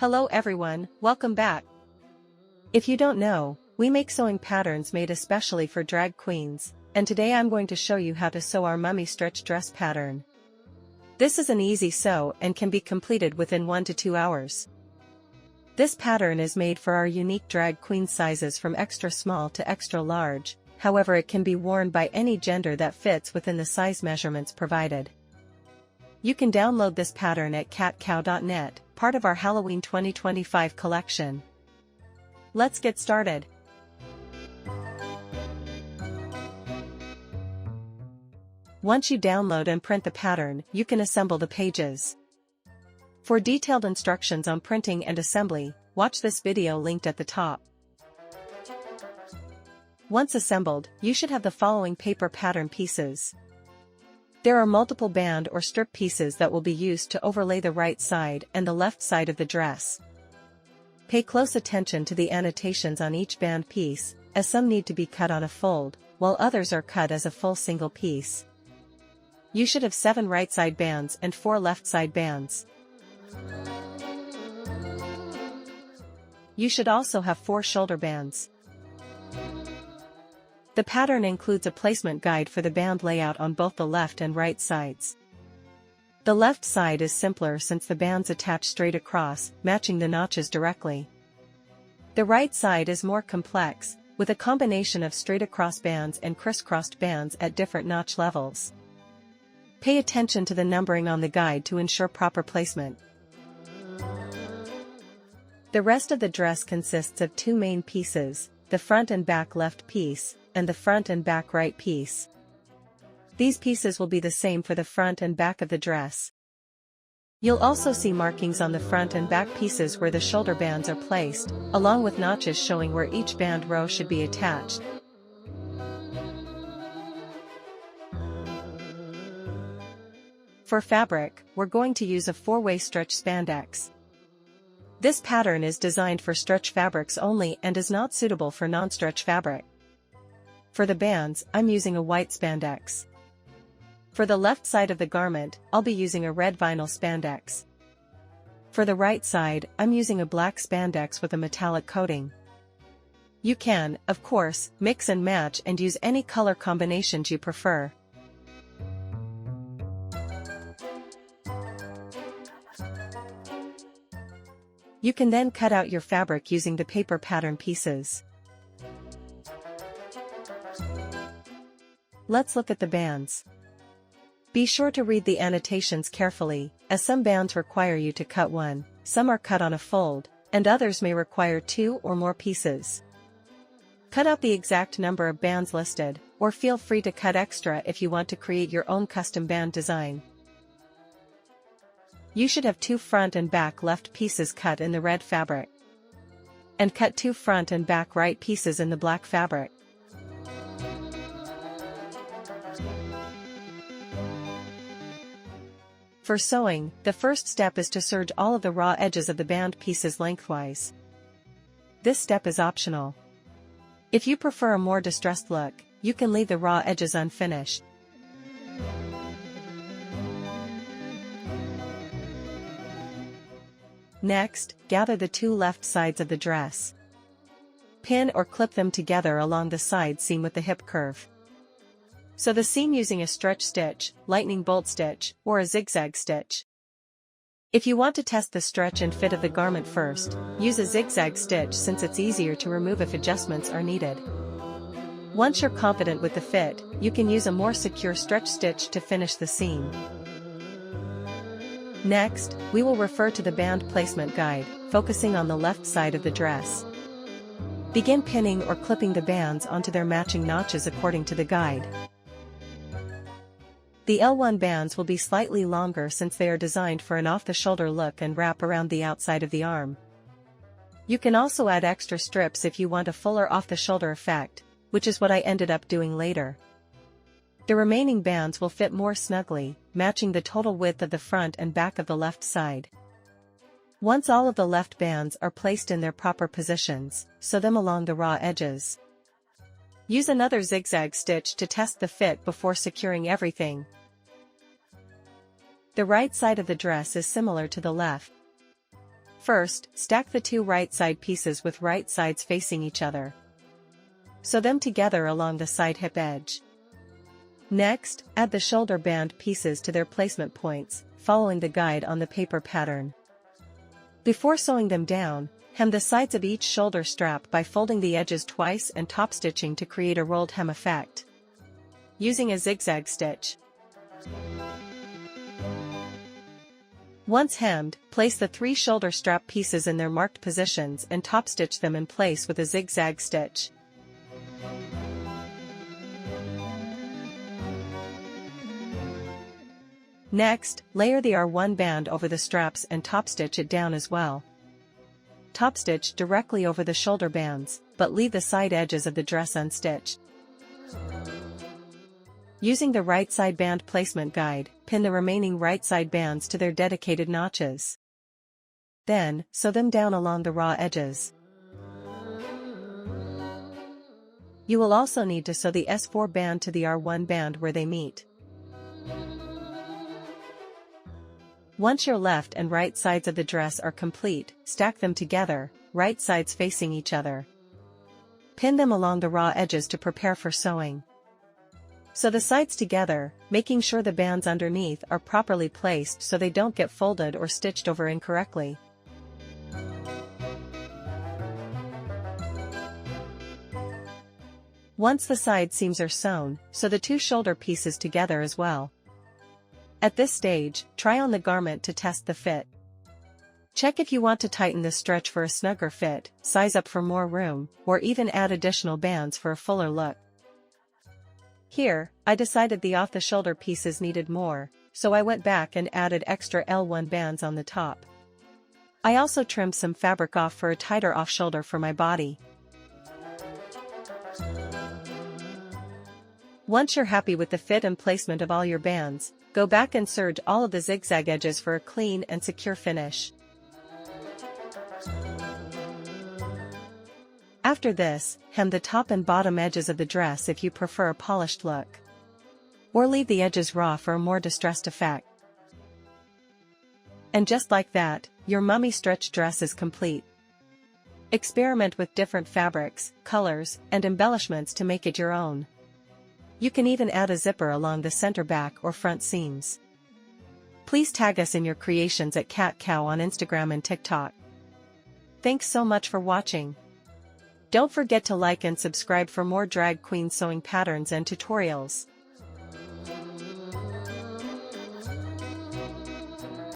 Hello everyone, welcome back. If you don't know, we make sewing patterns made especially for drag queens, and today I'm going to show you how to sew our mummy stretch dress pattern. This is an easy sew and can be completed within 1 to 2 hours. This pattern is made for our unique drag queen sizes from extra small to extra large, however it can be worn by any gender that fits within the size measurements provided. You can download this pattern at katkow.net, part of our Halloween 2025 collection. Let's get started. Once you download and print the pattern, you can assemble the pages. For detailed instructions on printing and assembly, watch this video linked at the top. Once assembled, you should have the following paper pattern pieces. There are multiple band or strip pieces that will be used to overlay the right side and the left side of the dress. Pay close attention to the annotations on each band piece, as some need to be cut on a fold, while others are cut as a full single piece. You should have 7 right side bands and 4 left side bands. You should also have 4 shoulder bands. The pattern includes a placement guide for the band layout on both the left and right sides. The left side is simpler since the bands attach straight across, matching the notches directly. The right side is more complex, with a combination of straight across bands and crisscrossed bands at different notch levels. Pay attention to the numbering on the guide to ensure proper placement. The rest of the dress consists of 2 main pieces, the front and back left piece, and the front and back right piece. These pieces will be the same for the front and back of the dress. You'll also see markings on the front and back pieces where the shoulder bands are placed, along with notches showing where each band row should be attached. For fabric, we're going to use a 4-way stretch spandex. This pattern is designed for stretch fabrics only and is not suitable for non-stretch fabric. For the bands, I'm using a white spandex. For the left side of the garment, I'll be using a red vinyl spandex. For the right side, I'm using a black spandex with a metallic coating. You can, of course, mix and match and use any color combinations you prefer. You can then cut out your fabric using the paper pattern pieces. Let's look at the bands. Be sure to read the annotations carefully, as some bands require you to cut one, some are cut on a fold, and others may require 2 or more pieces. Cut out the exact number of bands listed, or feel free to cut extra if you want to create your own custom band design. You should have 2 front and back left pieces cut in the red fabric. And cut 2 front and back right pieces in the black fabric. For sewing, the first step is to serge all of the raw edges of the band pieces lengthwise. This step is optional. If you prefer a more distressed look, you can leave the raw edges unfinished. Next, gather the 2 left sides of the dress. Pin or clip them together along the side seam with the hip curve. Sew the seam using a stretch stitch, lightning bolt stitch, or a zigzag stitch. If you want to test the stretch and fit of the garment first, use a zigzag stitch since it's easier to remove if adjustments are needed. Once you're confident with the fit, you can use a more secure stretch stitch to finish the seam. Next, we will refer to the band placement guide, focusing on the left side of the dress. Begin pinning or clipping the bands onto their matching notches according to the guide. The L1 bands will be slightly longer since they are designed for an off-the-shoulder look and wrap around the outside of the arm. You can also add extra strips if you want a fuller off-the-shoulder effect, which is what I ended up doing later. The remaining bands will fit more snugly, matching the total width of the front and back of the left side. Once all of the left bands are placed in their proper positions, sew them along the raw edges. Use another zigzag stitch to test the fit before securing everything. The right side of the dress is similar to the left. First, stack the two right side pieces with right sides facing each other. Sew them together along the side hip edge. Next, add the shoulder band pieces to their placement points, following the guide on the paper pattern. Before sewing them down, hem the sides of each shoulder strap by folding the edges twice and top stitching to create a rolled hem effect, using a zigzag stitch. Once hemmed, place the 3 shoulder strap pieces in their marked positions and top stitch them in place with a zigzag stitch. Next, layer the R1 band over the straps and top stitch it down as well. Top stitch directly over the shoulder bands, but leave the side edges of the dress unstitched. Using the right side band placement guide, pin the remaining right side bands to their dedicated notches. Then, sew them down along the raw edges. You will also need to sew the S4 band to the R1 band where they meet. Once your left and right sides of the dress are complete, stack them together, right sides facing each other. Pin them along the raw edges to prepare for sewing. Sew the sides together, making sure the bands underneath are properly placed so they don't get folded or stitched over incorrectly. Once the side seams are sewn, sew the 2 shoulder pieces together as well. At this stage, try on the garment to test the fit. Check if you want to tighten the stretch for a snugger fit, size up for more room, or even add additional bands for a fuller look. Here, I decided the off-the-shoulder pieces needed more, so I went back and added extra L1 bands on the top. I also trimmed some fabric off for a tighter off-shoulder for my body. Once you're happy with the fit and placement of all your bands, go back and serge all of the zigzag edges for a clean and secure finish. After this, hem the top and bottom edges of the dress if you prefer a polished look. Or leave the edges raw for a more distressed effect. And just like that, your mummy stretch dress is complete. Experiment with different fabrics, colors, and embellishments to make it your own. You can even add a zipper along the center back or front seams. Please tag us in your creations at Katkow on Instagram and TikTok. Thanks so much for watching. Don't forget to like and subscribe for more drag queen sewing patterns and tutorials.